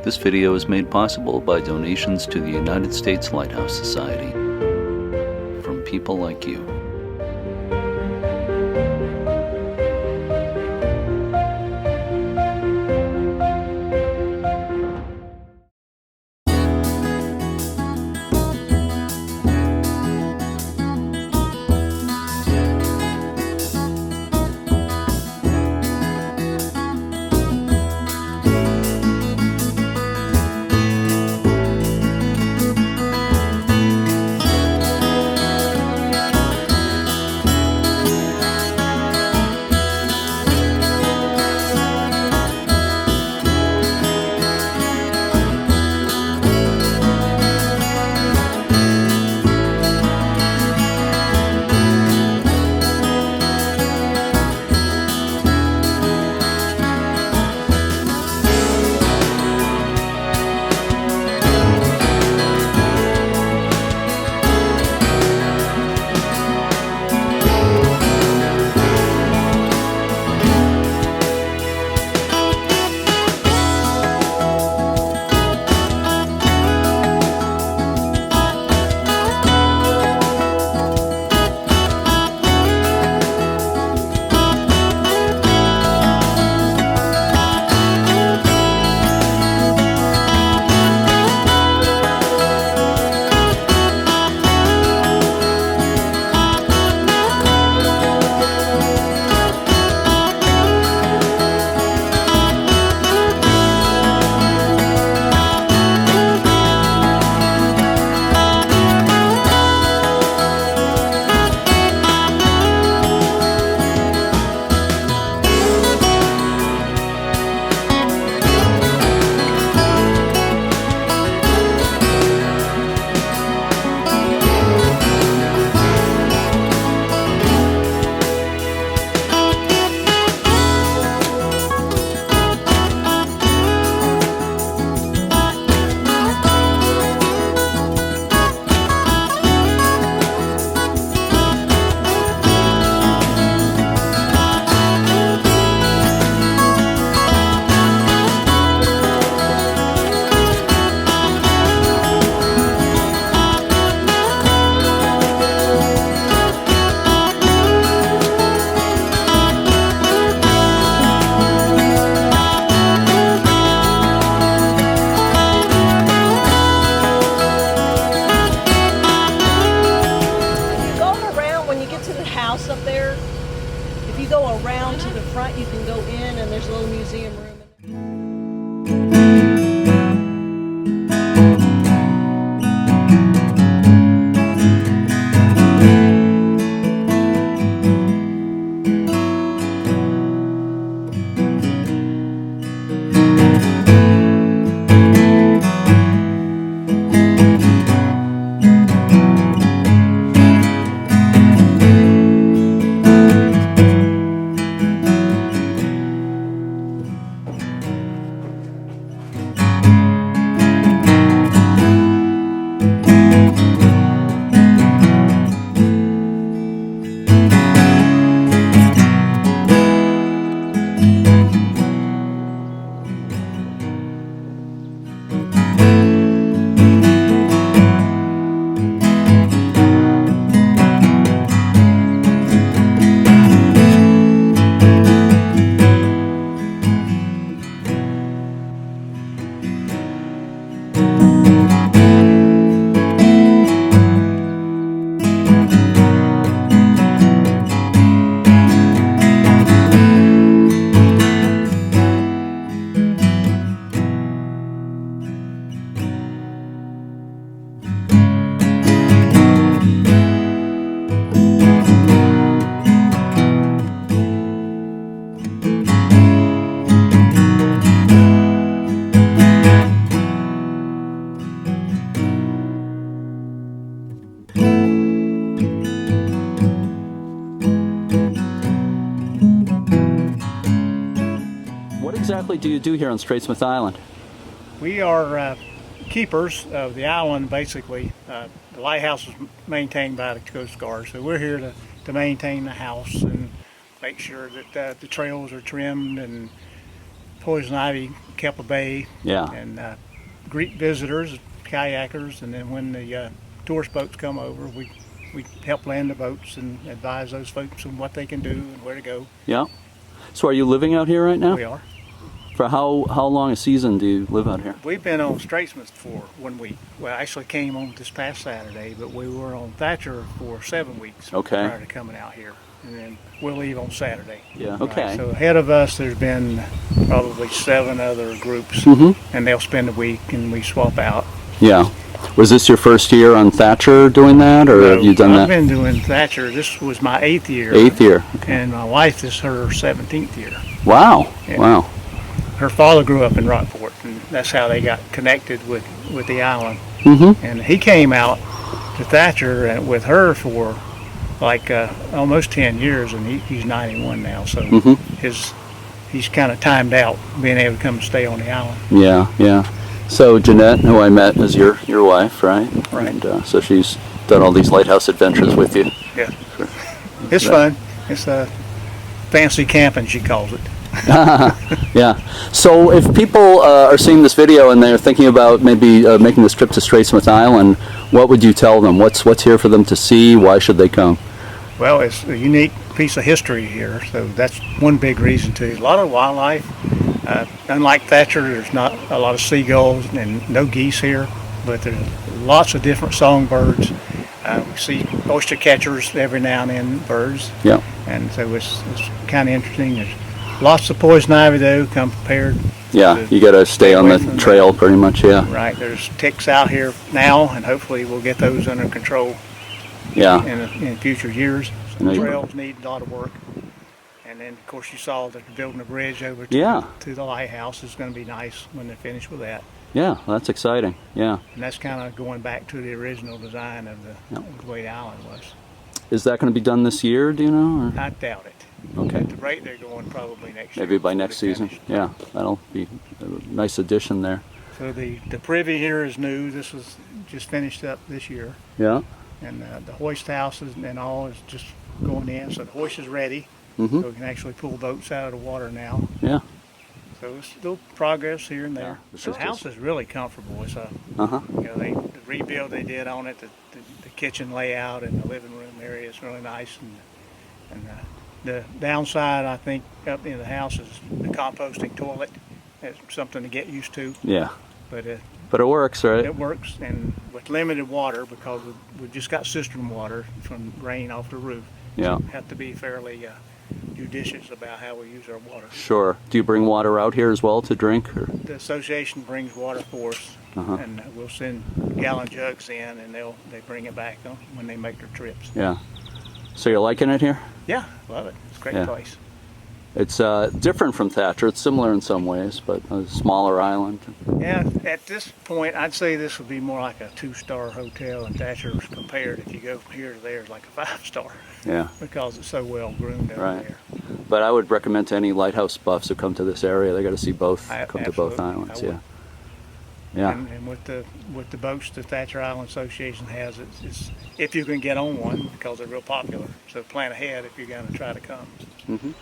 This video is made possible by donations to the United States Lighthouse Society from people like you. Up there, if you go around to the front, you can go in and there's a little museum room. What exactly do you do here on Straitsmith Island? We are keepers of the island, basically. The lighthouse is maintained by the Coast Guard, so we're here to maintain the house and make sure that the trails are trimmed and poison ivy, Kepler Bay, Yeah. and greet visitors, kayakers, and then when the tourist boats come over, we help land the boats and advise those folks on what they can do and where to go. Yeah. So are you living out here right now? We are. For how long a season do you live out here? We've been on Statesman for 1 week. Well, I actually came on this past Saturday, but we were on Thatcher for 7 weeks Okay. prior to coming out here. And then we'll leave on Saturday. Yeah. Right, Okay. so ahead of us, there's been probably 7 other groups, and they'll spend a week, and we swap out. Yeah. Was this your first year on Thatcher doing that, or have you done I've that? been doing Thatcher. This was my 8th year. 8th year. And my wife, this is her 17th year. Wow. Yeah. Wow. Her father grew up in Rockport, and that's how they got connected with the island. Mm-hmm. And he came out to Thatcher with her for like almost 10 years, and he's 91 now. So he's kind of timed out being able to come and stay on the island. Yeah. Yeah. So Jeanette, who I met, is your wife, right? Right. And so she's done all these lighthouse adventures with you. Yeah, it's fun. It's fancy camping, she calls it. Yeah. So if people are seeing this video and they're thinking about maybe making this trip to Straitsmouth Island, what would you tell them? What's here for them to see? Why should they come? Well, it's a unique piece of history here, so that's one big reason too. A lot of wildlife. Unlike Thatcher, there's not a lot of seagulls and no geese here, but there's lots of different songbirds. We see oyster catchers every now and then, birds. Yeah. And so it's kind of interesting. There's lots of poison ivy though, come prepared. Yeah. to You got to stay on away the from trail pretty much. Yeah. Right, there's ticks out here now, and hopefully we'll get those under control Yeah. in future years. I know The you- trails need a lot of work. And then, of course, you saw that they're building a bridge over Yeah. to the lighthouse. It's going to be nice when they're finished with that. Yeah. Well, that's exciting. Yeah. And that's kind of going back to the original design of Yep. the way the island was. Is that going to be done this year? Do you know? I doubt it. Or? Okay. At the rate they're going, probably next year. Maybe by before next they're season. finished. Yeah. That'll be a nice addition there. So the privy here is new. This was just finished up this year. Yeah. And the hoist houses and all is just going in. So the hoist is ready. Mhm. So we can actually pull boats out of the water now. Yeah. So it's still progress here and there. Yeah, it's The just- house is really comfortable. It's Uh huh. the rebuild they did on it, the kitchen layout and the living room area is really nice. And the downside, I think, up in the house is the composting toilet. It's something to get used to, Yeah. but But it works, right? it works. And with limited water, because we've just got cistern water from rain off the roof, Yeah. so we have to be fairly judicious about how we use our water. Sure. Do you bring water out here as well to drink? Or? The association brings water for us, Uh-huh. and we'll send gallon jugs in, and they bring it back when they make their trips. Yeah. So you're liking it here? Yeah, love it. It's a great Yeah. place. It's different from Thatcher. It's similar in some ways, but a smaller island. Yeah, at this point, I'd say this would be more like a 2-star hotel, and Thatcher's compared. If you go from here to there, it's like a 5-star Yeah. because it's so well groomed over Right. there. But I would recommend to any lighthouse buffs who come to this area, they got to see both. Come to both Absolutely, islands. I Yeah. would. Yeah. And with the boats the Thatcher Island Association has, it's if you can get on one because they're real popular. So plan ahead if you're going to try to come. Mhm.